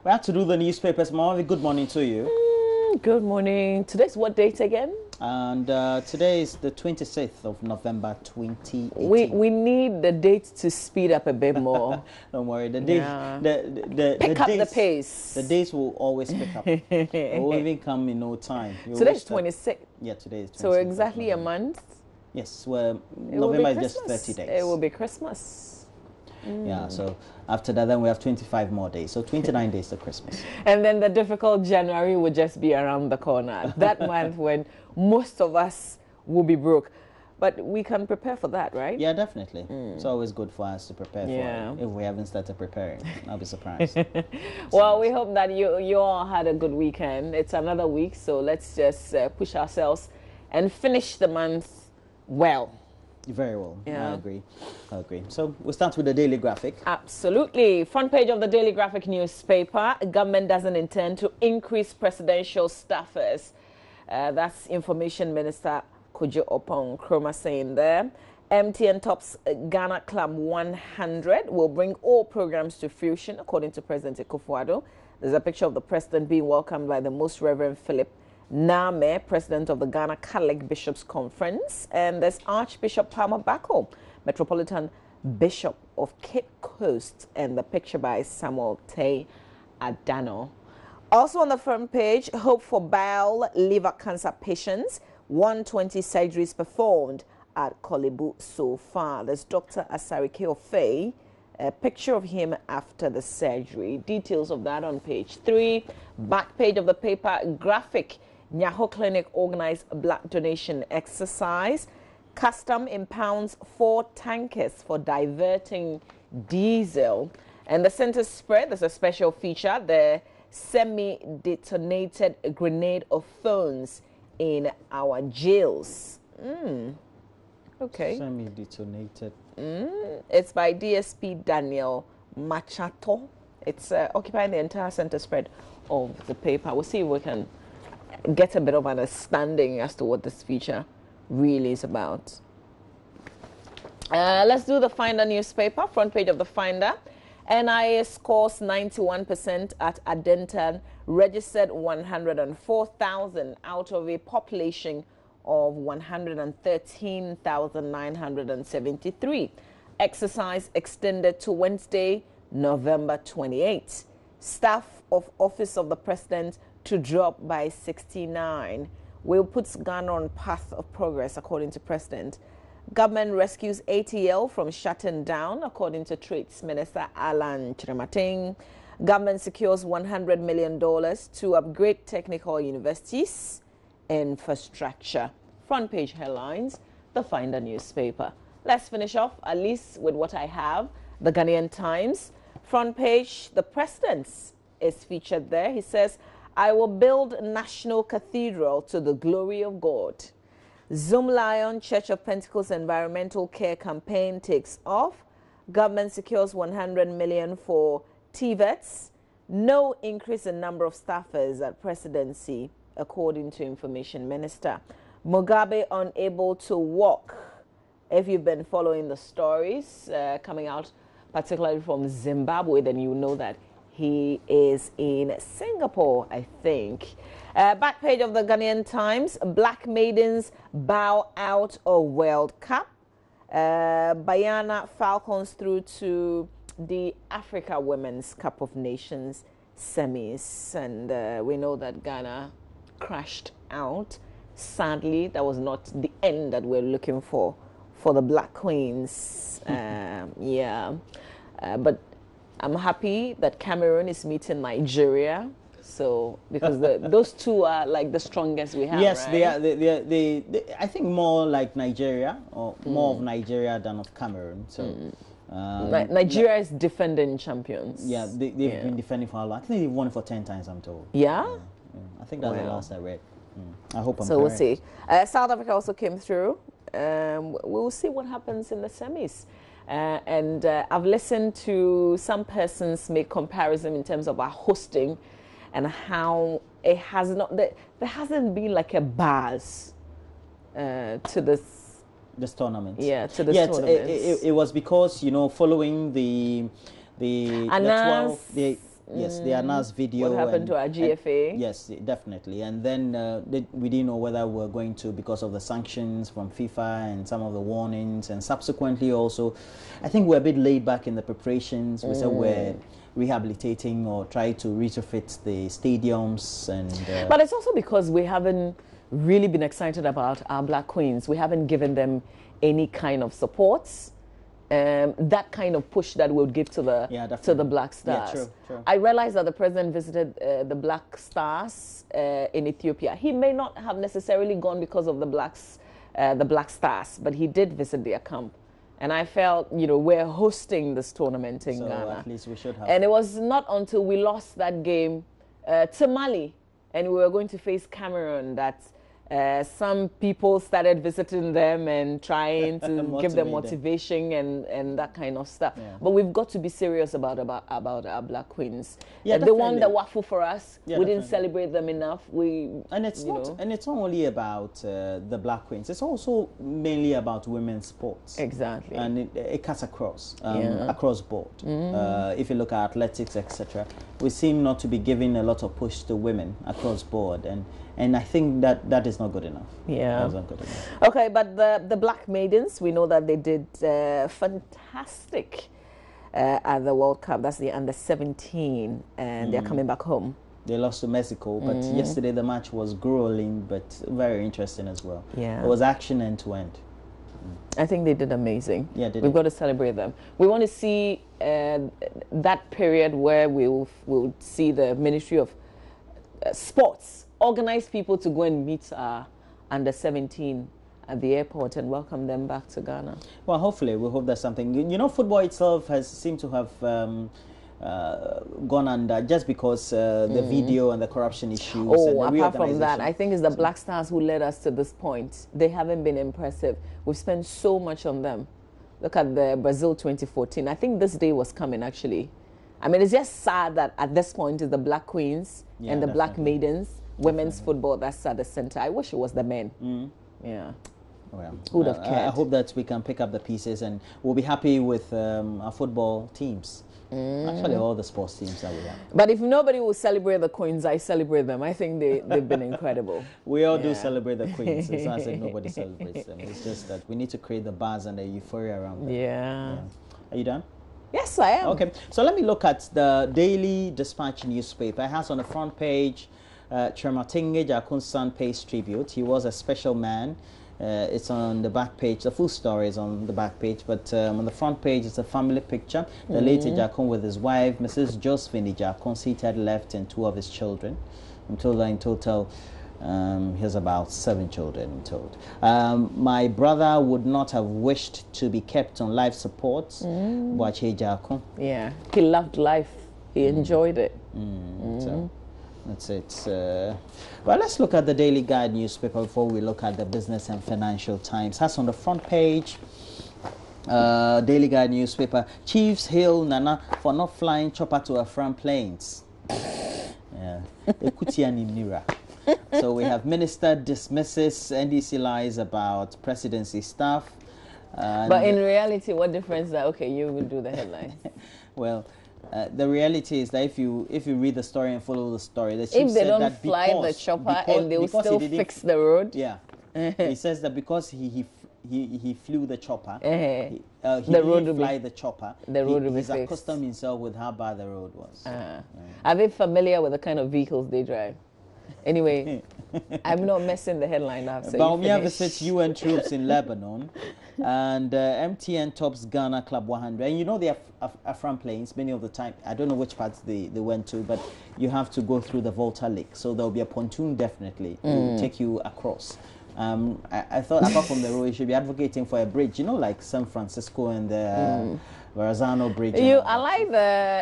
We have to do the newspapers. Mama, good morning to you. Good morning. Today's what date again? And today is the 26th of November 2018. We need the date to speed up a bit more. Don't worry, the date, pick up the pace. The days will always pick up. It will even come in no time. Today's 26th. Yeah, today is 26th. So exactly a month. Yes, well, November is just 30 days. It will be Christmas. Yeah, so after that, then we have 25 more days. So 29 days to Christmas. And then the difficult January will just be around the corner. That month when most of us will be broke. But we can prepare for that, right? Yeah, definitely. It's always good for us to prepare for it. If we haven't started preparing, I'll be surprised. Well, we hope that you all had a good weekend. It's another week, so let's just push ourselves and finish the month well. Very well. Yeah. I agree. So we'll start with the Daily Graphic. Absolutely. Front page of the Daily Graphic newspaper. Government doesn't intend to increase presidential staffers. That's Information Minister Kojo Opong Kroma saying there. MTN tops Ghana Club 100 will bring all programs to fruition, according to President Akufo-Addo. There's a picture of the president being welcomed by the Most Reverend Philip Name, president of the Ghana Catholic Bishops' Conference, and there's Archbishop Palmer Bako, Metropolitan Bishop of Cape Coast, and the picture by Samuel Tay Adano. Also on the front page, hope for Bile liver cancer patients, 120 surgeries performed at Korle Bu so far. There's Dr. Asarike Ofei, a picture of him after the surgery. Details of that on page 3. Back page of the paper, graphic. Nyaho Clinic organized blood donation exercise. Custom impounds 4 tankers for diverting diesel. And the center spread, there's a special feature, the semi-detonated grenade of phones in our jails. Okay. Semi-detonated. It's by DSP Daniel Machato. It's occupying the entire center spread of the paper. We'll see if we can get a bit of understanding as to what this feature really is about. Let's do the Finder newspaper, front page of the Finder. NIA scores 91% at Adentan, registered 104,000 out of a population of 113,973. Exercise extended to Wednesday, November 28. Staff of Office of the President to drop by 69 will put Ghana on path of progress, according to President. Government rescues ATL from shutting down, according to Trades Minister Alan Chiramating. Government secures $100 million to upgrade technical universities infrastructure. Front page headlines, the Finder newspaper. Let's finish off, at least with what I have. The Ghanaian Times. Front page, the President is featured there. He says, I will build National Cathedral to the glory of God. Zoom Lion Church of Pentecost Environmental Care Campaign takes off. Government secures 100 million for TVETs. No increase in number of staffers at presidency, according to Information Minister. Mugabe unable to walk. If you've been following the stories coming out, particularly from Zimbabwe, then you know that he is in Singapore, I think. Back page of the Ghanaian Times. Black maidens bow out of World Cup. Bayana Falcons through to the Africa Women's Cup of Nations semis. And we know that Ghana crashed out. Sadly, that was not the end that we're looking for the Black Queens. But I'm happy that Cameroon is meeting Nigeria. So, because those two are like the strongest we have. Yes, right? they are. They I think more like Nigeria, or more of Nigeria than of Cameroon. So, Nigeria is defending champions. Yeah, they've been defending for a lot. I think they've won it for 10 times, I'm told. Yeah? I think that's the last I read. I hope I'm So correct. we'll see. South Africa also came through. We'll see what happens in the semis. And I've listened to some persons make comparison in terms of our hosting and how it has not, there hasn't been like a buzz to this tournament. Yeah, to this tournament. It was because, you know, following the Yes, they announced video. What happened to our GFA? Yes, definitely. And then we didn't know whether we were going to, because of the sanctions from FIFA and some of the warnings, and subsequently also, I think we're a bit laid back in the preparations. We said we're rehabilitating or try to retrofit the stadiums, and but it's also because we haven't really been excited about our Black Queens. We haven't given them any kind of supports. That kind of push that we would give to the Black Stars. Yeah, true. I realized that the president visited the Black Stars in Ethiopia. He may not have necessarily gone because of the Black Stars, but he did visit their camp. And I felt, we're hosting this tournament in Ghana. At least we should have. And it was not until we lost that game to Mali, and we were going to face Cameroon, that some people started visiting them and trying to give them motivation and that kind of stuff. Yeah. But we've got to be serious about our Black Queens. Yeah, they won the waffle for us. Yeah, we didn't celebrate them enough. And it's not only about the Black Queens. It's also mainly about women's sports. Exactly. And it cuts across board. If you look at athletics, etc., we seem not to be giving a lot of push to women across board, and I think that is not good enough. Yeah. That's not good enough. Okay, but the Black Maidens, we know that they did fantastic at the World Cup. That's the under-17, and they're coming back home. They lost to Mexico, but yesterday the match was grueling, but very interesting as well. Yeah. It was action end to end. I think they did amazing. Yeah, we've got to celebrate them. We want to see that period where we'll see the Ministry of Sports organize people to go and meet our under-17 at the airport and welcome them back to Ghana. Well, hopefully, we hope there's something. Football itself has seemed to have gone under just because the video and the corruption issues. Oh, and apart from that, I think it's the Black Stars who led us to this point. They haven't been impressive. We've spent so much on them. Look at the Brazil 2014. I think this day was coming, actually. I mean, it's just sad that at this point it's the Black Queens and the Black Maidens, women's football, that's at the center. I wish it was the men. Yeah. Well, who would have cared? I hope that we can pick up the pieces, and we'll be happy with our football teams. Actually, all the sports teams that we have. But if nobody will celebrate the Queens, I celebrate them. I think they've been incredible. We all do celebrate the Queens. It's not like nobody celebrates them. It's just that we need to create the buzz and the euphoria around them. Yeah. Are you done? Yes, I am. Okay, so let me look at the Daily Dispatch newspaper. It has on the front page, Chematinge Jakun's son pays tribute. He was a special man. It's on the back page. The full story is on the back page, but on the front page it's a family picture. The late Jakun with his wife, Mrs. Josephine Jakun, seated left, and two of his children. I'm told that in total he has about 7 children, I'm told. My brother would not have wished to be kept on life support. Boache Jakun. Yeah, he loved life. He enjoyed it. So that's it. Well, let's look at the Daily Guide newspaper before we look at the Business and Financial Times. That's on the front page. Daily Guide newspaper. Chiefs hail Nana for not flying chopper to Afram plains. Yeah. So we have Minister dismisses NDC lies about presidency staff. But in reality, what difference is that? Okay, you will do the headline. Well, the reality is that if you read the story and follow the story, the chief if they said don't that fly the chopper and they will still fix the road. Yeah, he says that because he flew the chopper, he the road didn't fly the chopper. The road will be he's fixed. accustomed himself with how bad the road was. Are they familiar with the kind of vehicles they drive? Anyway, I'm not messing the headline up. So Baumia visits UN troops in Lebanon, and MTN tops Ghana Club 100. And you know they are Afram plains many of the time. I don't know which parts they went to, but you have to go through the Volta Lake. So there will be a pontoon definitely. It will take you across. I thought apart from the road, you should be advocating for a bridge, like San Francisco and the Verrazano Bridge. I like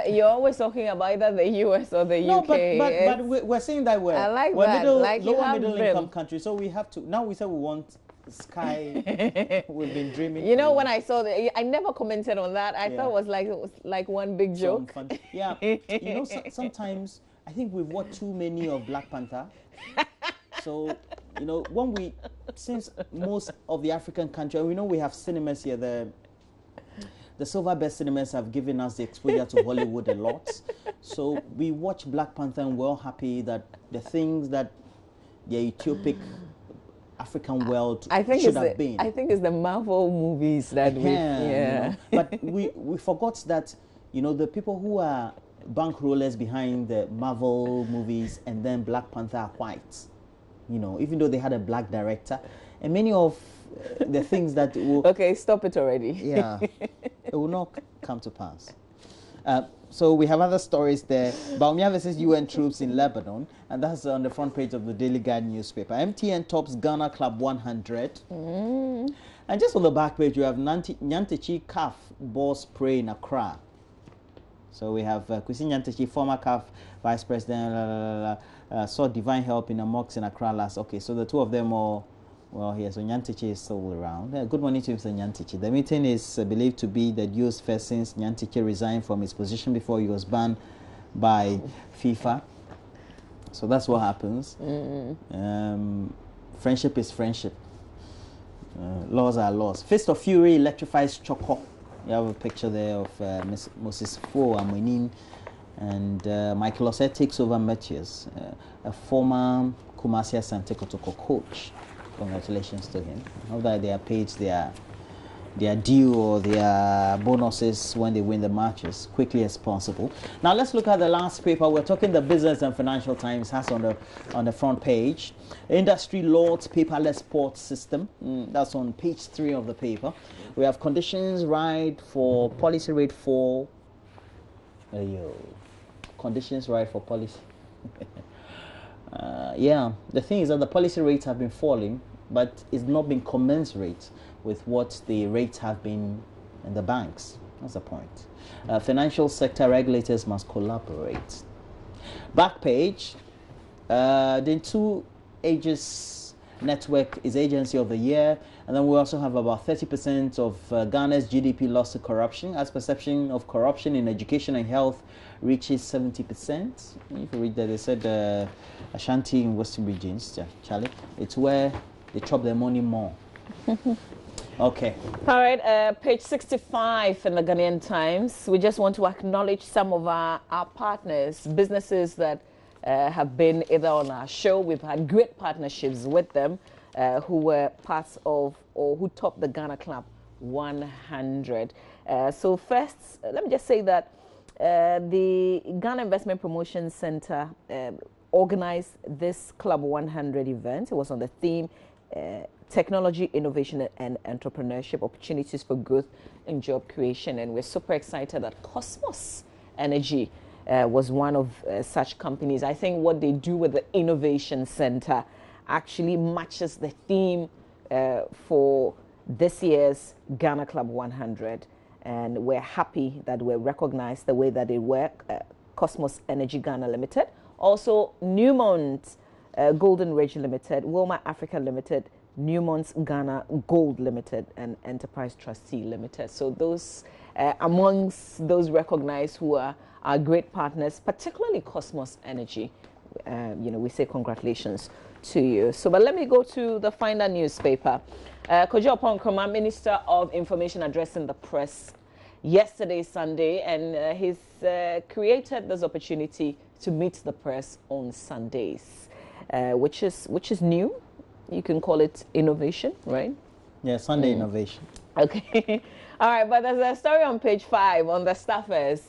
you're always talking about either the US or the UK. But we're saying that we're lower middle income country, so we have to. Now we say we want sky. We've been dreaming. When I saw I never commented on that. I thought it was like one big joke. Yeah, sometimes I think we've watched too many of Black Panther. So, since most of the African countries, we know we have cinemas here, the Silverbird cinemas have given us the exposure to Hollywood a lot. So we watch Black Panther and we're all happy that the things that the Ethiopic African world should have been. I think it's the Marvel movies that You know, but we forgot that, you know, the people who are bankrollers behind the Marvel movies and then Black Panther are white. You know, even though they had a black director, and many of the things that will... Okay, stop it already. Yeah, it will not come to pass. So we have other stories there. Bawumia versus UN troops in Lebanon, and that's on the front page of the Daily Guide newspaper. MTN tops Ghana Club 100. And just on the back page, you have Nyantechi CAF boss pray in Accra. So we have Kwesi Nyantechi, former CAF vice president, saw divine help in a mosque in Accra last. Okay, so the two of them are... Well, here, so Nyantechi is still around. Good morning to Mr. Nyantechi. The meeting is believed to be the duo's first since Nyantechi resigned from his position before he was banned by FIFA. So that's what happens. Friendship is friendship. Laws are laws. Fist of Fury electrifies Choco. You have a picture there of Moses Fo Amonin, and Michael Osset takes over Matthias, a former Kumasi Asante Kotoko coach. Congratulations to him. I hope that they are paid their due or their bonuses when they win the matches quickly as possible. Now let's look at the last paper. We're talking the Business and Financial Times has on the front page. Industry launches paperless port system. That's on page 3 of the paper. We have conditions right for policy rate fall. Conditions right for policy. Yeah, the thing is that the policy rates have been falling, but it's not been commensurate with what the rates have been in the banks. That's the point. Financial sector regulators must collaborate. Back page, the 2 Aegis Network is Agency of the Year, and then we also have about 30% of Ghana's GDP lost to corruption, as perception of corruption in education and health reaches 70%. If you read that, they said Ashanti in Western regions, Charlie, it's where they chop their money more. Okay. All right, page 65 in the Ghanaian Times. We just want to acknowledge some of our partners, businesses that have been either on our show. We've had great partnerships with them who were parts of or who topped the Ghana Club 100. So first, let me just say that the Ghana Investment Promotion Center organized this Club 100 event. It was on the theme Technology, Innovation and Entrepreneurship, Opportunities for Growth and Job Creation. And we're super excited that Cosmos Energy was one of such companies. I think what they do with the Innovation Center actually matches the theme for this year's Ghana Club 100. And we're happy that we're recognized the way that they work. Cosmos Energy Ghana Limited, also Newmont Golden Ridge Limited, Wilma Africa Limited, Newmont's Ghana Gold Limited, and Enterprise Trustee Limited. So those amongst those recognized who are our great partners, particularly Cosmos Energy, we say congratulations to you. So, but let me go to the Finder newspaper. Kojo Ponkroma, Minister of Information, addressing the press yesterday, Sunday, and he's created this opportunity to meet the press on Sundays, which is new. You can call it innovation, right? Yeah, Sunday innovation. Okay. All right, but there's a story on page 5 on the staffers.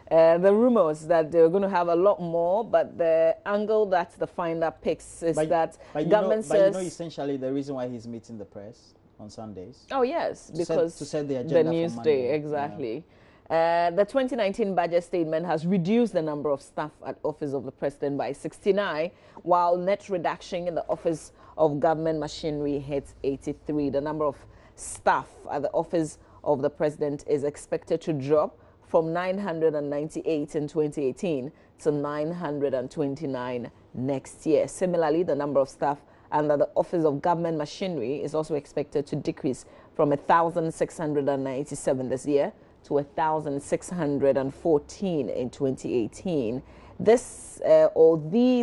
The rumors that they're going to have a lot more, but the angle that the Finder picks is that government says... But essentially the reason why he's meeting the press on Sundays. Oh, yes, because to set the agenda the news for Monday. day, exactly. Yeah. The 2019 budget statement has reduced the number of staff at Office of the President by 69, while net reduction in the Office of Government Machinery hits 83. The number of staff at the Office of the President is expected to drop from 998 in 2018 to 929 next year. Similarly, the number of staff under the Office of Government Machinery is also expected to decrease from 1,697 this year to 1,614 in 2018. These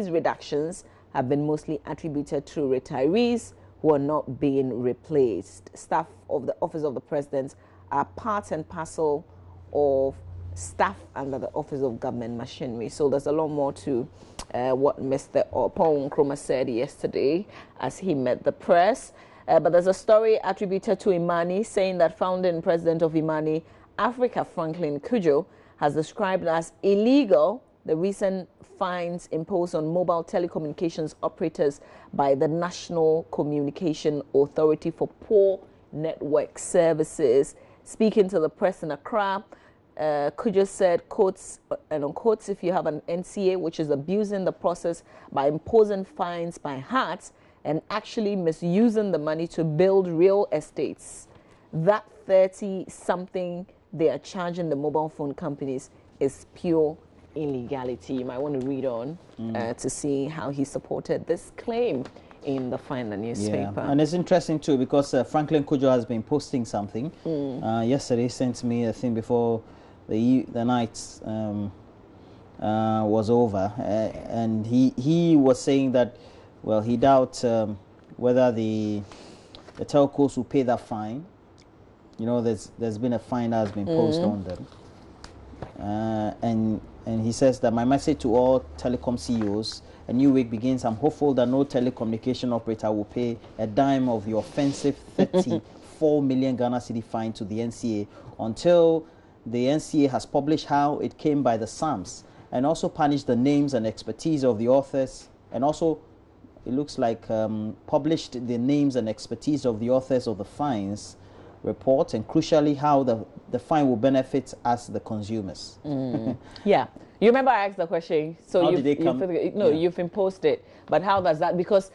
reductions have been mostly attributed to retirees who are not being replaced. Staff of the Office of the President are part and parcel of staff under the Office of Government Machinery. So there's a lot more to what Mr. Paul Nkrumah said yesterday as he met the press. But there's a story attributed to Imani saying that founding president of Imani Africa, Franklin Cudjoe, has described as illegal the recent fines imposed on mobile telecommunications operators by the National Communication Authority for poor network services. Speaking to the press in Accra, Cudjoe said, quotes and on quotes, if you have an NCA which is abusing the process by imposing fines by heart and actually misusing the money to build real estates, that 30-something they are charging the mobile phone companies is pure illegality. You might want to read on to see how he supported this claim in the final newspaper. Yeah. And it's interesting too because Franklin Cudjoe has been posting something. Yesterday sent me a thing before the night was over, and he was saying that, well, he doubts whether the telcos will pay that fine. You know, there's been a fine that has been posted on them, and he says that my message to all telecom CEOs: a new week begins. I'm hopeful that no telecommunication operator will pay a dime of the offensive 34 million Ghana cedi fine to the NCA until the NCA has published how it came by the sums and also punished the names and expertise of the authors, and also it looks like published the names and expertise of the authors of the fines report, and crucially how the fine will benefit us, the consumers. Yeah. You remember I asked the question, so how did they come? You've imposed it, but how does that, because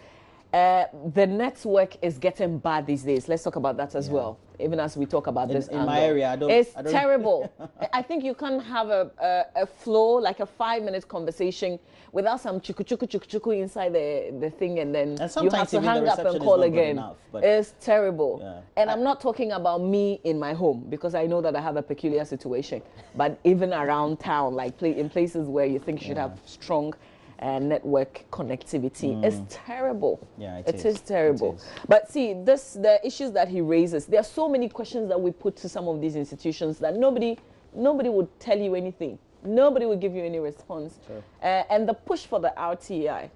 the network is getting bad these days. Let's talk about that as well, even as we talk about this in my area. It's terrible. I think you can't have a flow, like a 5-minute conversation without some chuku inside the thing, and then you have to hang up and call again. Enough, it's terrible. Yeah. And I'm not talking about me in my home, because I know that I have a peculiar situation, but even around town, like in places where you think you should have strong network connectivity. It's terrible. Yeah, it is terrible. It is. But see, the issues that he raises, there are so many questions that we put to some of these institutions that nobody would tell you anything. Nobody will give you any response. Sure. And the push for the RTI,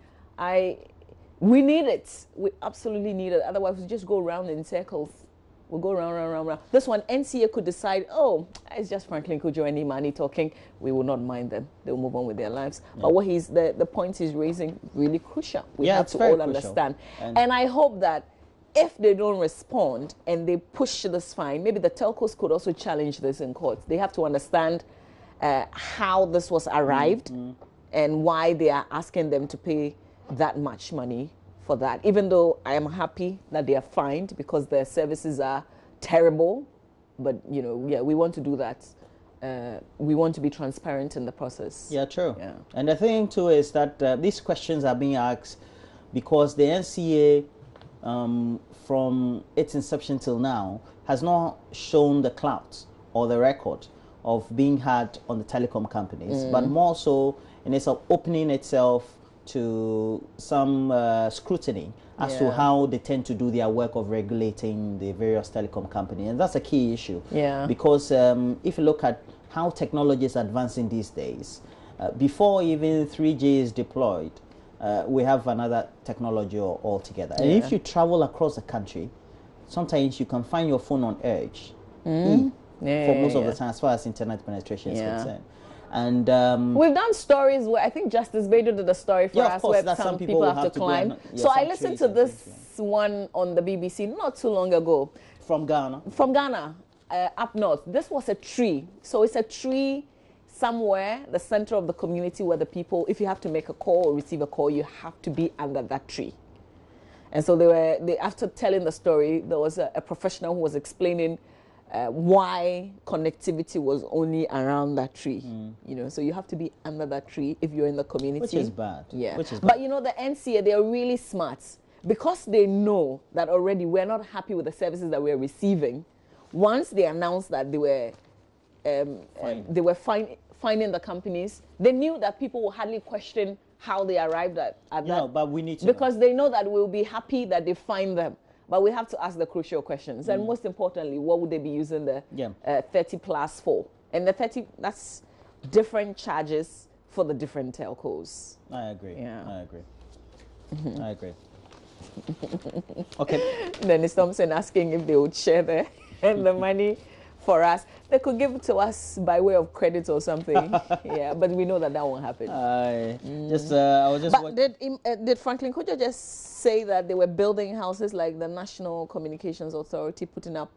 we need it. We absolutely need it. Otherwise, we just go around in circles. We'll go round. This one, NCA could decide, oh, it's just Franklin Cudjoe and Imani talking. We will not mind them. They'll move on with their lives. Yeah. But what the point he's raising, really crucial. We have to all understand. And I hope that if they don't respond and they push this fine, maybe the telcos could also challenge this in court. They have to understand how this was arrived and why they are asking them to pay that much money for that, even though I am happy that they are fined because their services are terrible. But, you know, yeah, we want to do that. We want to be transparent in the process. Yeah, true. Yeah. And the thing, too, is that these questions are being asked because the NCA, from its inception till now, has not shown the clout or the record of being hard on the telecom companies, but more so in its opening itself to some scrutiny as to how they tend to do their work of regulating the various telecom companies. And that's a key issue. Yeah. Because if you look at how technology is advancing these days, before even 3G is deployed, we have another technology altogether. And if you travel across the country, sometimes you can find your phone on edge for most of the time, as far as internet penetration is concerned. And we've done stories where I think Justice Bedo did a story for us where some people have to climb. So I listened to this one on the BBC not too long ago. From Ghana? From Ghana, up north. This was a tree. So it's a tree somewhere, the center of the community where the people, if you have to make a call or receive a call, you have to be under that tree. And so after telling the story, there was a professional who was explaining why connectivity was only around that tree. You know, so you have to be under that tree if you're in the community. Which is bad. Yeah. But you know, the NCA, they are really smart because they know that already we're not happy with the services that we're receiving. Once they announced that they were finding the companies, they knew that people will hardly question how they arrived at that. But we need to because they know that we'll be happy that they find them. But we have to ask the crucial questions. And most importantly, what would they be using the 30 plus for? And the 30, that's different charges for the different telcos. I agree. Yeah. I agree. I agree. Okay. Dennis Thompson asking if they would share the money for us. They could give it to us by way of credit or something. Yeah, but we know that won't happen. I was just. But did Franklin Kojo just say that they were building houses like the National Communications Authority putting up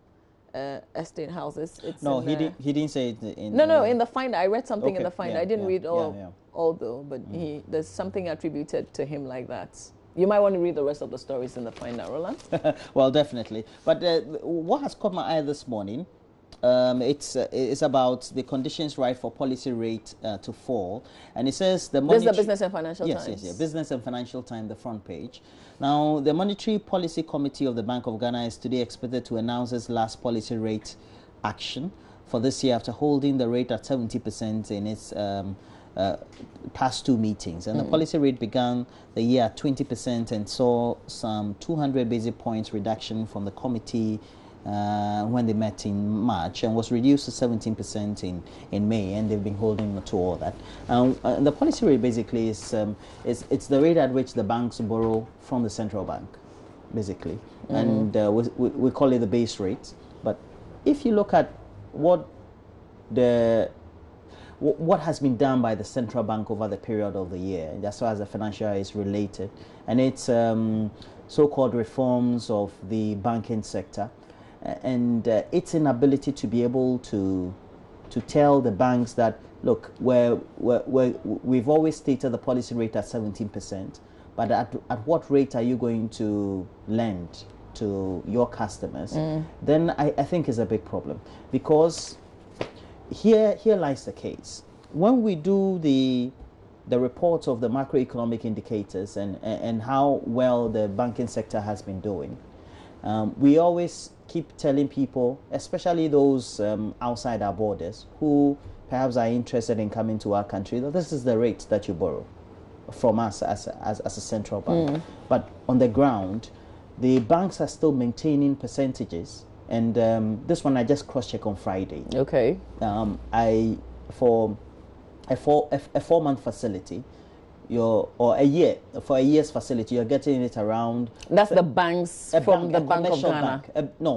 estate houses? No, he didn't say it in. No, in the Finder. I read something in the Finder. Yeah, I didn't read all though, but there's something attributed to him like that. You might want to read the rest of the stories in the Finder, Roland. Well, definitely. But what has caught my eye this morning, it's about the conditions right for policy rate to fall, and it says the monetary. This is the Business and Financial Times. Yes, Business and Financial Times, the front page. Now, the Monetary Policy Committee of the Bank of Ghana is today expected to announce its last policy rate action for this year after holding the rate at 70% in its past two meetings. And the policy rate began the year at 20% and saw some 200 basis points reduction from the committee when they met in March, and was reduced to 17% in May, and they've been holding to all that. The policy rate basically is it's the rate at which the banks borrow from the central bank, basically, and we call it the base rate. But if you look at what has been done by the central bank over the period of the year, as far as the financial is related, and it's so-called reforms of the banking sector, and its inability to be able to tell the banks that, look, we've always stated the policy rate at 17%, but at what rate are you going to lend to your customers? Then I think is a big problem, because here lies the case. When we do the reports of the macroeconomic indicators and how well the banking sector has been doing, we always keep telling people, especially those outside our borders who perhaps are interested in coming to our country, that this is the rate that you borrow from us as a central bank. But on the ground, the banks are still maintaining percentages. And this one I just cross-check on Friday. Okay. For a 4-month facility, for a year's facility, you're getting it around. That's the banks from the Bank of Ghana.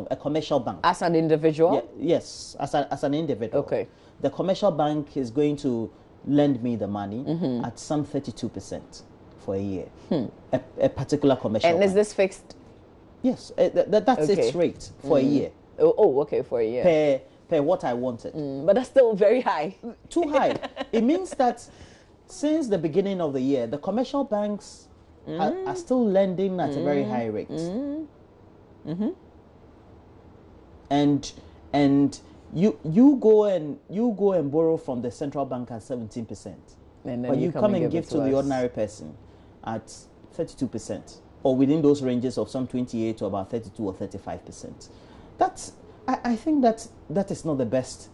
A commercial bank. As an individual? Yes, as an individual. Okay. The commercial bank is going to lend me the money at some 32% for a year. A particular commercial bank. And is this fixed? Yes, that's its rate for a year. Okay, for a year. Per what I wanted. But that's still very high. Too high. It means that since the beginning of the year, the commercial banks are still lending at a very high rate. And you go and borrow from the central bank at 17%, but you come and give to the ordinary person at 32%. Or within those ranges of some 28 to about 32 or 35%. I think that is not the best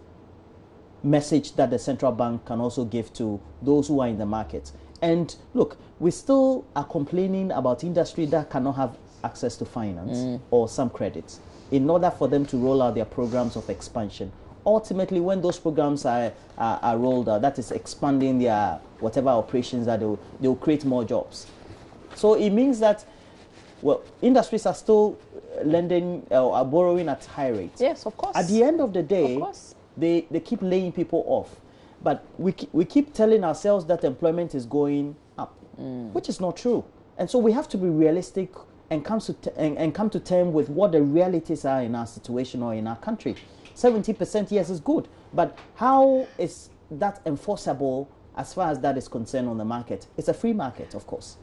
message that the central bank can also give to those who are in the market. And look, we still are complaining about industry that cannot have access to finance or some credit in order for them to roll out their programs of expansion. Ultimately, when those programs are rolled out, that is expanding their whatever operations, that they'll create more jobs. So it means that, well, industries are still lending or borrowing at high rates. Yes, of course. At the end of the day, they keep laying people off. But we keep telling ourselves that employment is going up, which is not true. And so we have to be realistic and come to terms with what the realities are in our situation or in our country. 70%, yes, is good. But how is that enforceable as far as that is concerned on the market? It's a free market, of course.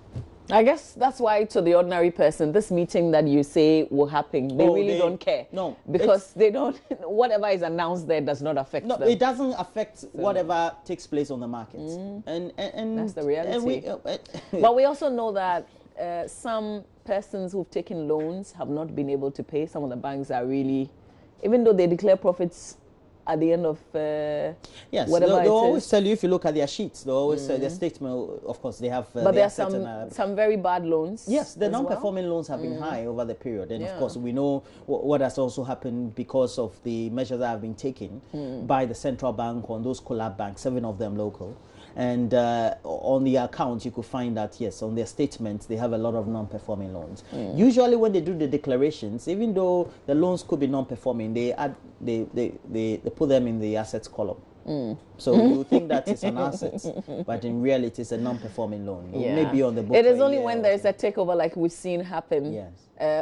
I guess that's why, to the ordinary person, this meeting that you say will happen, they really don't care. No. Because they don't, whatever is announced there does not affect them. No, it doesn't affect whatever takes place on the market. And that's the reality. But we also know that some persons who've taken loans have not been able to pay. Some of the banks are really, even though they declare profits at the end of yes, whatever they'll always tell you, if you look at their sheets, they'll always their statement, of course, they have but there are some very bad loans. Yes, the non-performing loans have been high over the period. And of course, we know what has also happened because of the measures that have been taken by the central bank on those collab banks, 7 of them local. And on the account, you could find that, yes, on their statements, they have a lot of non-performing loans. Usually when they do the declarations, even though the loans could be non-performing, they put them in the assets column. So you think that it's an asset, but in reality, it's a non-performing loan. Yeah. Maybe on the book. It is only when there's a takeover like we've seen happen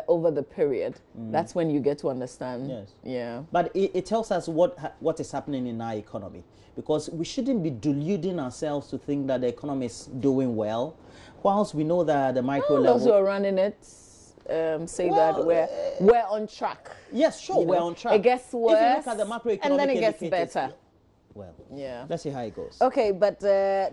over the period. That's when you get to understand. Yes. Yeah. But it tells us what is happening in our economy, because we shouldn't be deluding ourselves to think that the economy is doing well, whilst we know that the micro level. Those who are running it say that we're on track. Yes, sure, we're on track. It gets worse, if you look at the macroeconomic and then it gets indicators, better. Well, yeah. Let's see how it goes. Okay, but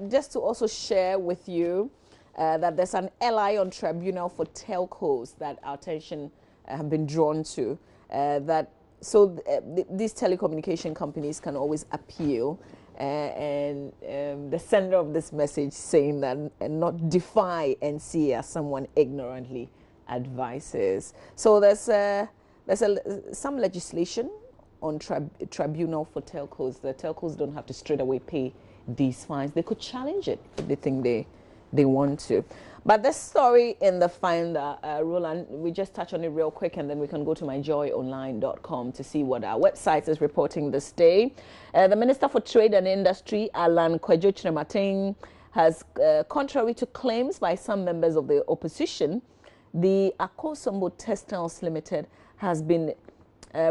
just to also share with you that there's an Lion tribunal for telcos that our attention have been drawn to. These telecommunication companies can always appeal, and the sender of this message saying that not defy NCA as someone ignorantly advises. So there's some legislation on tribunal for telcos. The telcos don't have to straight away pay these fines. They could challenge it if they think they want to. But this story in the Finder, Roland, we just touch on it real quick, and then we can go to myjoyonline.com to see what our website is reporting this day. The Minister for Trade and Industry, Alan Kwadwo Kyerematen, has, contrary to claims by some members of the opposition, the Akosombo Textiles Limited has been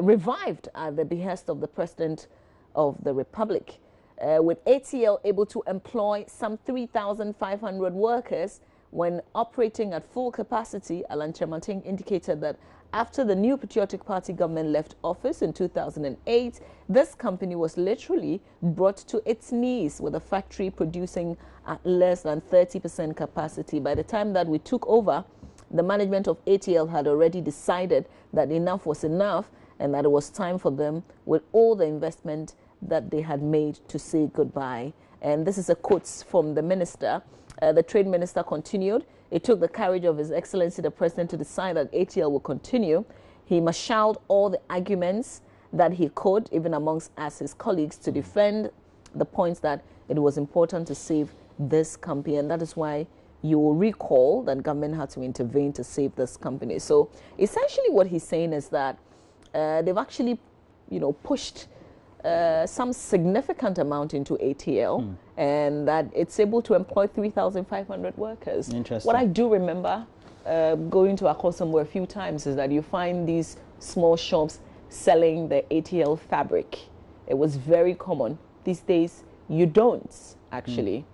revived at the behest of the President of the Republic, with ATL able to employ some 3,500 workers when operating at full capacity. Alan Kyerematen indicated that after the new Patriotic Party government left office in 2008, this company was literally brought to its knees, with the factory producing at less than 30% capacity. By the time that we took over, the management of ATL had already decided that enough was enough, and that it was time for them, with all the investment that they had made, to say goodbye. And this is a quote from the minister. The trade minister continued, "It took the courage of His Excellency the President to decide that ATL will continue. He marshaled all the arguments that he could, even amongst us, his colleagues, to defend the points that it was important to save this company." And that is why you will recall that government had to intervene to save this company. So essentially what he's saying is that they've actually, pushed some significant amount into ATL, and that it's able to employ 3,500 workers. Interesting. What I do remember going to Akosombo a few times is that you find these small shops selling the ATL fabric. It was very common. These days, you don't, actually.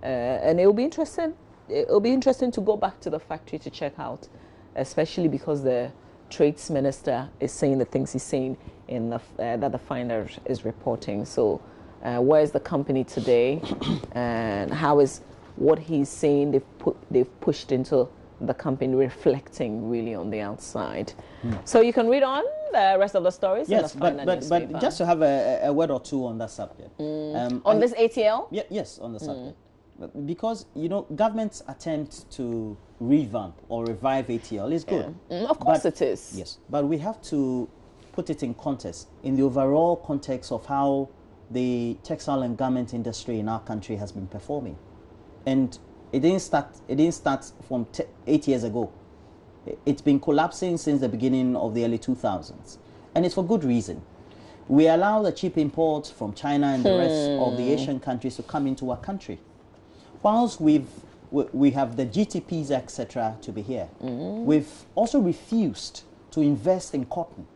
And it'll be interesting. It'll be interesting to go back to the factory to check out, especially because the Trades Minister is saying the things he's saying in that the Finder is reporting. So where is the company today, and how is what he's saying they've pushed into the company reflecting really on the outside? So you can read on the rest of the stories. Yes, in the Finder newspaper. but just to have a word or two on that subject. On this ATL? Yes, on the subject. Because, government's attempt to revamp or revive ATL is good. Of course it is. Yes, but we have to put it in context, in the overall context of how the textile and garment industry in our country has been performing. And it didn't start from 8 years ago. It's been collapsing since the beginning of the early 2000s. And it's for good reason. We allow the cheap imports from China and the rest of the Asian countries to come into our country. Whilst we have the GTPs, etc., to be here, we've also refused to invest in cotton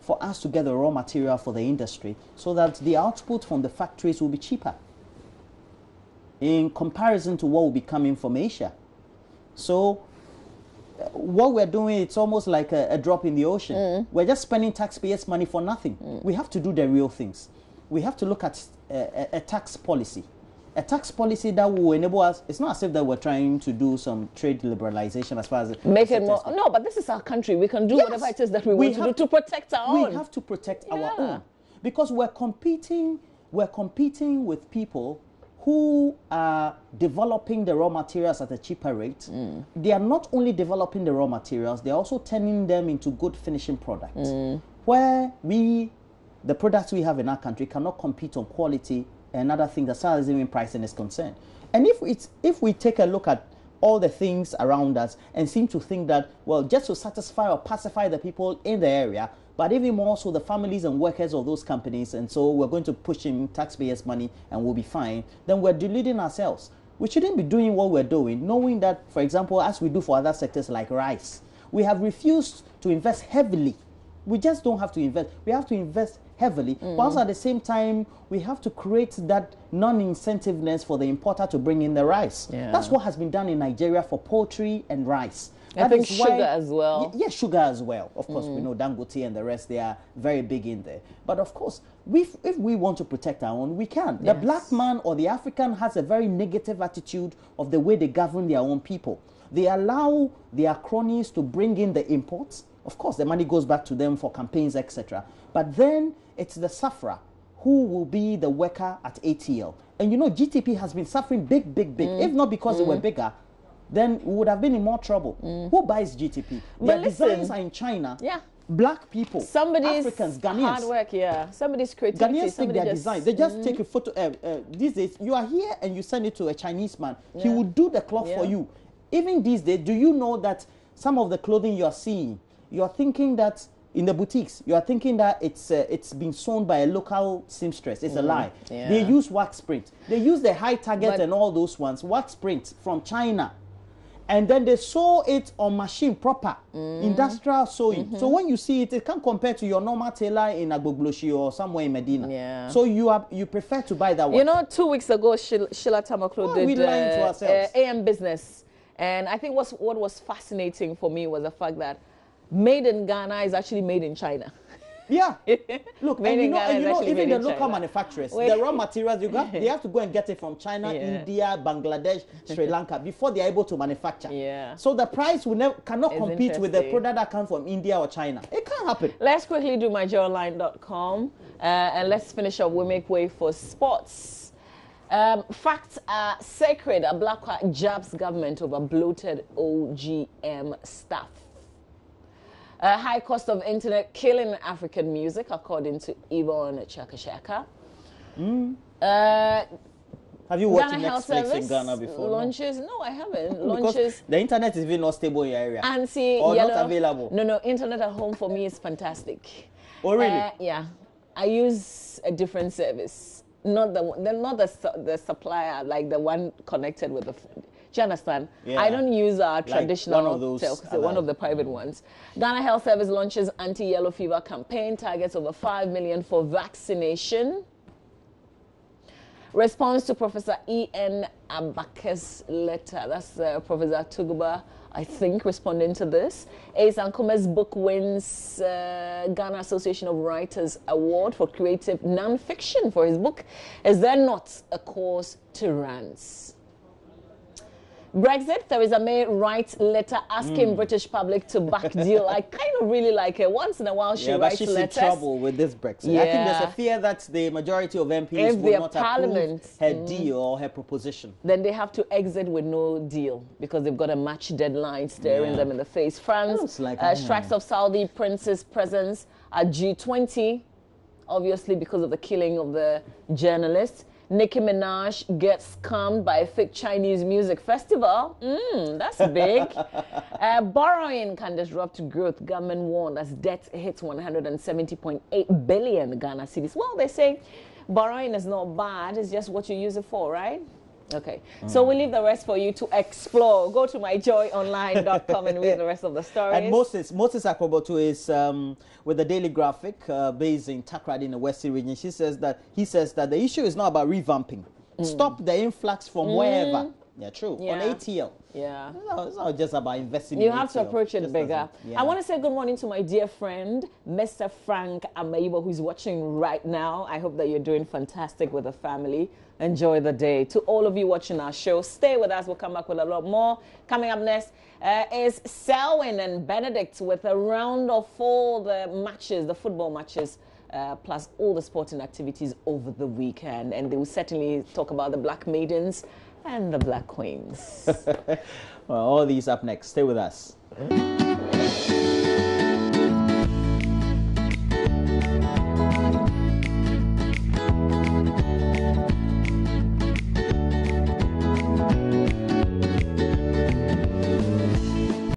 for us to get the raw material for the industry, so that the output from the factories will be cheaper in comparison to what will be coming from Asia. So what we're doing, it's almost like a drop in the ocean. We're just spending taxpayers' money for nothing. We have to do the real things. We have to look at a tax policy. A tax policy that will enable us. It's not as if that we're trying to do some trade liberalization as far as make it more. No, but this is our country. We can do whatever it is that we want to do to protect our own. We have to protect our own, because we're competing with people who are developing the raw materials at a cheaper rate. They are not only developing the raw materials, they're also turning them into good finishing products. Where the products we have in our country cannot compete on quality and other things as far as even pricing is concerned. And if we take a look at all the things around us and seem to think that, well, just to satisfy or pacify the people in the area, but even more so the families and workers of those companies, and so we're going to push in taxpayers' money and we'll be fine, then we're deluding ourselves. We shouldn't be doing what we're doing, knowing that, for example, as we do for other sectors like rice, we have refused to invest heavily. We just don't have to invest. We have to invest heavily, whilst at the same time, we have to create that non-incentiveness for the importer to bring in the rice. That's what has been done in Nigeria for poultry and rice. I think sugar as well. Yes, sugar as well. Of course, we know Dangote and the rest, they are very big in there. But of course, if we want to protect our own, we can. The black man or the African has a very negative attitude of the way they govern their own people. They allow their cronies to bring in the imports. Of course, the money goes back to them for campaigns, etc. But then it's the sufferer who will be the worker at ATL. And you know, GTP has been suffering big. If not because they were bigger, then we would have been in more trouble. Who buys GTP? Their designs are in China. Black people, Africans, Ghanaians. Hard work, somebody's creativity. Ghanaians take their designs. They just take a photo. These days, you are here and you send it to a Chinese man. He will do the cloth for you. Even these days, do you know that some of the clothing you are seeing, you are thinking that in the boutiques, you are thinking that it's been sewn by a local seamstress. It's a lie. They use wax print. They use the high target and all those ones, wax print from China. And then they sew it on machine proper, industrial sewing. So when you see it, it can't compare to your normal tailor in Agbogloshi or somewhere in Medina. So you prefer to buy that one. You know, 2 weeks ago, Sheila Tamaklo did to ourselves. AM Business. And I think what was fascinating for me was the fact that made in Ghana is actually made in China. Look, and you know even the local manufacturers, the raw materials, they have to go and get it from China, India, Bangladesh, Sri Lanka before they are able to manufacture. So the price cannot compete with the product that comes from India or China. It can't happen. Let's quickly do myjoyonline.com and let's finish up. We make way for sports. Facts are sacred. A Black jabs government over bloated OGM staff. High cost of internet killing African music, according to Yvonne Chakashaka. Have you watched Netflix in Ghana before? Launches? No, I haven't. Because the internet is even not stable in your area. And see, or not available. No, internet at home for me is fantastic. Oh, really? Yeah. I use a different service. Not the supplier, like the one connected with the... Do you understand? I don't use our traditional one of those, one of the private ones. Ghana Health Service launches anti-yellow fever campaign, targets over 5 million for vaccination. Response to Professor E.N. Abake's letter. That's Professor Tuguba, I think, responding to this. Ace Ankome's book wins Ghana Association of Writers Award for creative non-fiction for his book. Is there not a cause to rants? Brexit, Theresa May writes letter asking British public to back deal. I kind of really like it. Once in a while she writes letters. Yeah, but she's in trouble with this Brexit. I think there's a fear that the majority of MPs will not approve her deal or her proposition. Then they have to exit with no deal because they've got a match deadline staring them in the face. France strikes off Saudi prince's presence at G20, obviously because of the killing of the journalist. Nicki Minaj gets scammed by a fake Chinese music festival. That's big. Borrowing can disrupt growth. Government warned as debt hits 170.8 billion Ghana cedis. Well, they say borrowing is not bad. It's just what you use it for, right? Okay. So we leave the rest for you to explore. Go to myjoyonline.com and read the rest of the stories. And Moses Akrobotu is with the Daily Graphic based in Takrady in the West region. He says that the issue is not about revamping. Stop the influx from wherever. Yeah, true. On ATL. Yeah. It's not just about investing you in have ATL. to approach it bigger. I want to say good morning to my dear friend, Mr. Frank Amaibo, who's watching right now. I hope that you're doing fantastic with the family. Enjoy the day. To all of you watching our show, stay with us. We'll come back with a lot more. Coming up next is Selwyn and Benedict with a round of all the matches, the football matches plus all the sporting activities over the weekend. And they will certainly talk about the Black Maidens and the Black Queens. Well, all these up next. Stay with us.